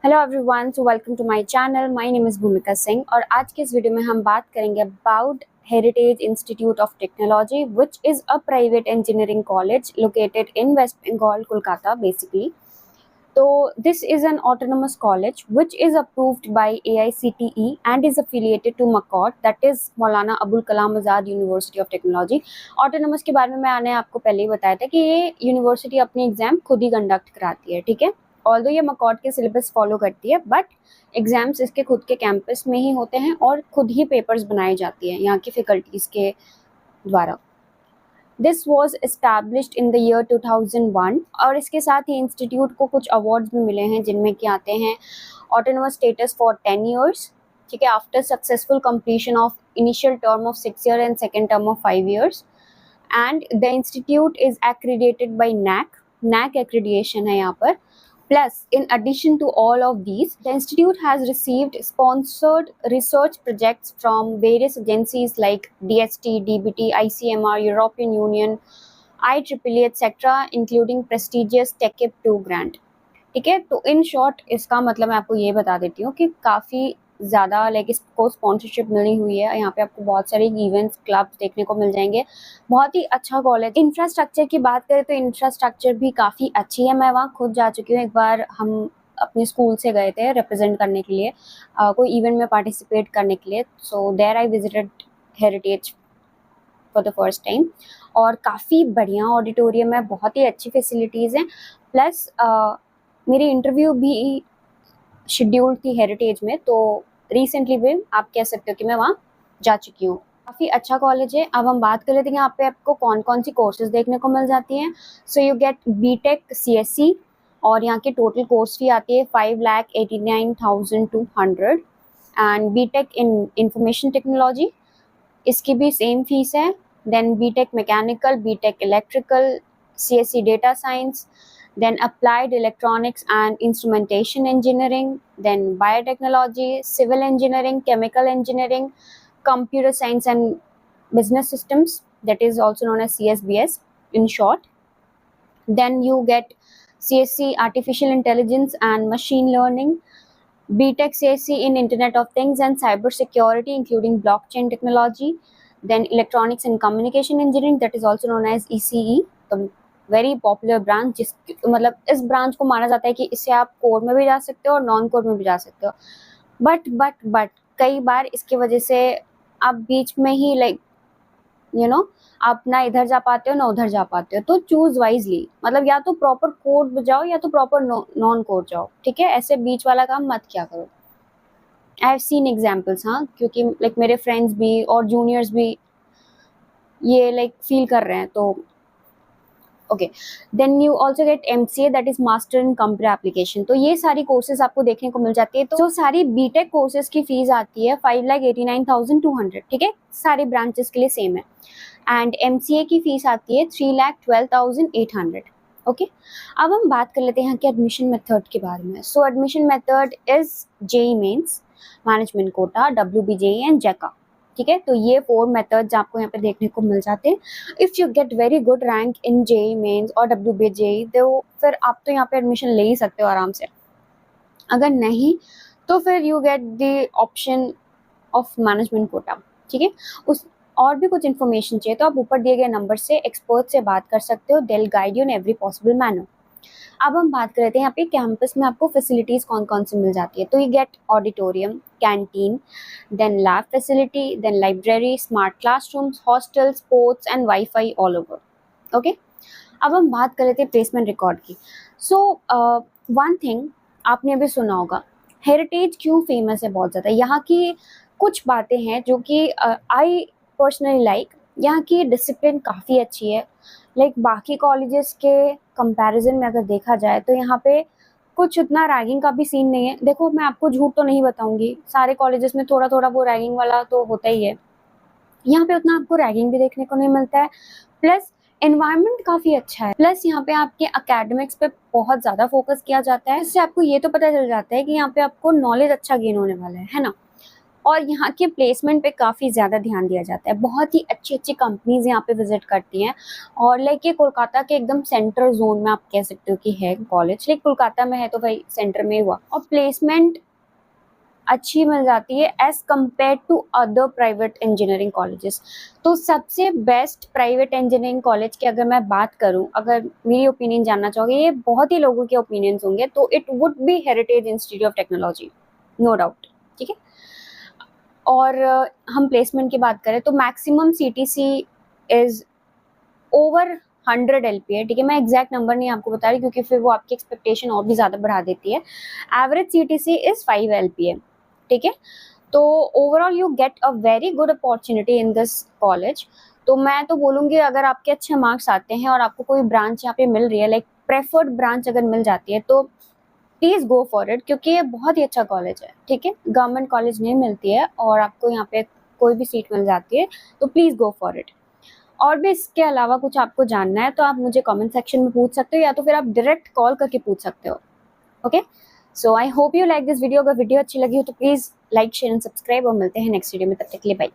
Hello everyone, so welcome to my channel. My name is Bhumika Singh और आज के इस वीडियो में हम बात करेंगे about Heritage institute of Technology which is a private engineering college located in West Bengal, Kolkata basically. तो this is an autonomous college which is approved by AICTE and is affiliated to MAKAUT, that is Maulana Abul Kalam Azad University of Technology. Autonomous के बारे में मैंने आपको पहले ही बताया था कि ये यूनिवर्सिटी अपनी एग्ज़ाम खुद ही कंडक्ट कराती है, ठीक है। ऑल्दो ये मकॉट के सिलेबस फॉलो करती है, बट एग्ज़ाम्स इसके खुद के कैंपस में ही होते हैं और खुद ही पेपर्स बनाई जाती हैं यहाँ की फैकल्टीज़ के द्वारा। This was established in the year 2001 और इसके साथ ही इंस्टीट्यूट को कुछ अवार्ड्स भी मिले हैं, जिनमें कि आते हैं ऑटोनोमस स्टेटस फॉर 10 ईयर्स, ठीक है, after successful completion of initial term of 6 year and second term of 5 years. And the institute is accredited by NAC accreditation है यहाँ पर। Plus, in addition to all of these, the institute has received sponsored research projects from various agencies like DST, DBT, ICMR, European Union, IEEE, etc., including prestigious TechIP 2 grant. ठीक है, तो in short इसका मतलब मैं आपको ये बता देती हूँ कि काफ़ी ज़्यादा लाइक इसको स्पॉन्सरशिप मिली हुई है। यहाँ पे आपको बहुत सारे इवेंट्स, क्लब्स देखने को मिल जाएंगे। बहुत ही अच्छा कॉलेज। इंफ्रास्ट्रक्चर की बात करें तो इंफ्रास्ट्रक्चर भी काफ़ी अच्छी है। मैं वहाँ खुद जा चुकी हूँ, एक बार हम अपने स्कूल से गए थे रिप्रेजेंट करने के लिए, कोई इवेंट में पार्टिसिपेट करने के लिए। So there I visited heritage for the first time और काफ़ी बढ़िया ऑडिटोरियम है, बहुत ही अच्छी फैसिलिटीज़ हैं। प्लस मेरी इंटरव्यू भी शेड्यूल्ड थी हेरिटेज में, तो रिसेंटली भी आप कह सकते हो कि मैं वहाँ जा चुकी हूँ। काफ़ी अच्छा कॉलेज है। अब हम बात कर लेते हैं यहाँ पे आपको कौन कौन सी कोर्सेज देखने को मिल जाती हैं। So you get BTech CSC और यहाँ की टोटल कोर्स फी आती है 5,89,200 and BTech in information technology, इसकी भी सेम फीस है। Then BTech mechanical, BTech electrical, CSC data science, then applied electronics and instrumentation engineering, then biotechnology, civil engineering, chemical engineering, computer science and business systems, that is also known as CSBS in short. Then you get CSC artificial intelligence and machine learning, BTech CSC in internet of things and cyber security including blockchain technology, then electronics and communication engineering, that is also known as ECE, the very popular branch, जिस मतलब इस branch को माना जाता है कि इससे आप कोर में भी जा सकते हो और नॉन कोर में भी जा सकते हो। बट कई बार इसकी वजह से आप बीच में ही लाइक आप ना इधर जा पाते हो ना उधर जा पाते हो, तो चूज वाइजली, मतलब या तो प्रॉपर कोर जाओ या तो प्रॉपर नॉन कोर जाओ, ठीक है। ऐसे बीच वाला काम मत क्या करो। आई हैव सीन एग्जाम्पल्स, हाँ, क्योंकि लाइक मेरे फ्रेंड्स भी और जूनियर्स भी ये लाइक फील कर रहे हैं। तो okay, then you also get MCA, that is master in computer application. तो ये सारी कोर्सेज आपको देखने को मिल जाती है। तो जो सारी BTech कोर्सेज की फीस आती है 5,89,200, ठीक है, सारी ब्रांचेस के लिए सेम है। एंड MCA की फीस आती है 3,12,800। ओके, अब हम बात कर लेते हैं यहाँ के एडमिशन मेथड के बारे में। So admission method is JEE mains, management quota, WBJE and JECA, ठीक है। तो ये 4 मेथड्स आपको यहाँ पे देखने को मिल जाते हैं। If you get very good rank in JEE mains और WBJE, तो फिर आप तो यहाँ पे एडमिशन ले ही सकते हो आराम से। अगर नहीं तो फिर you get the option of management quota, ठीक है। उस और भी कुछ इन्फॉर्मेशन चाहिए तो आप ऊपर दिए गए नंबर से एक्सपर्ट से बात कर सकते हो। They will guide you in every possible manner. अब हम बात कर रहे थे यहाँ पे कैंपस में आपको फैसिलिटीज कौन कौन सी मिल जाती है। तो you get auditorium, canteen, then lab facility, then library, smart classrooms, hostel, sports and wifi all over. Okay, अब हम बात कर लेते हैं प्लेसमेंट रिकॉर्ड की। सो वन थिंग आपने अभी सुना होगा, हेरिटेज क्यों फेमस है बहुत ज़्यादा। यहाँ की कुछ बातें हैं जो कि आई पर्सनली लाइक, यहाँ की डिसिप्लिन काफ़ी अच्छी है। लाइक बाकी कॉलेजेस के कंपैरिजन में अगर देखा जाए तो यहाँ पे कुछ उतना रैगिंग का भी सीन नहीं है। देखो, मैं आपको झूठ तो नहीं बताऊंगी, सारे कॉलेजेस में थोड़ा थोड़ा वो रैगिंग वाला तो होता ही है। यहाँ पे उतना आपको रैगिंग भी देखने को नहीं मिलता है। प्लस एनवायरनमेंट काफ़ी अच्छा है। प्लस यहाँ पे आपके एकेडमिक्स पे बहुत ज़्यादा फोकस किया जाता है। इससे आपको ये तो पता चल जाता है कि यहाँ पे आपको नॉलेज अच्छा गेन होने वाला है ना। और यहाँ के प्लेसमेंट पे काफ़ी ज़्यादा ध्यान दिया जाता है। बहुत ही अच्छी अच्छी कंपनीज यहाँ पे विजिट करती हैं, और लाइक ये कोलकाता के एकदम सेंट्रल जोन में आप कह सकते हो कि है कॉलेज। लाइक कोलकाता में है तो भाई सेंटर में ही हुआ, और प्लेसमेंट अच्छी मिल जाती है as compared to other private engineering colleges. तो सबसे बेस्ट प्राइवेट इंजीनियरिंग कॉलेज की अगर मैं बात करूं, अगर मेरी ओपिनियन जानना चाहोगे, ये बहुत ही लोगों के ओपिनियंस होंगे, तो it would be heritage institute of technology, no doubt. ठीक है, और हम प्लेसमेंट की बात करें तो maximum CTC is over 100 LPA। ठीक है, मैं एग्जैक्ट नंबर नहीं आपको बता रही क्योंकि फिर वो आपकी एक्सपेक्टेशन और भी ज़्यादा बढ़ा देती है। Average CTC is 5 LPA। ठीक है, तो overall you get a very good opportunity in this college. तो मैं तो बोलूँगी अगर आपके अच्छे मार्क्स आते हैं और आपको कोई ब्रांच यहाँ पे मिल रही है, लाइक प्रेफर्ड ब्रांच अगर मिल जाती है, तो प्लीज़ गो फॉर इट, क्योंकि ये बहुत ही अच्छा कॉलेज है। ठीक है, गवर्नमेंट कॉलेज नहीं मिलती है और आपको यहाँ पे कोई भी सीट मिल जाती है, तो प्लीज़ गो फॉर इट। और भी इसके अलावा कुछ आपको जानना है तो आप मुझे कमेंट सेक्शन में पूछ सकते हो, या तो फिर आप डायरेक्ट कॉल करके पूछ सकते हो। Okay, so I hope you like this video. अगर वीडियो अच्छी लगी हो तो please like, share and subscribe, और मिलते हैं नेक्स्ट वीडियो में। तब तक के लिए बाय।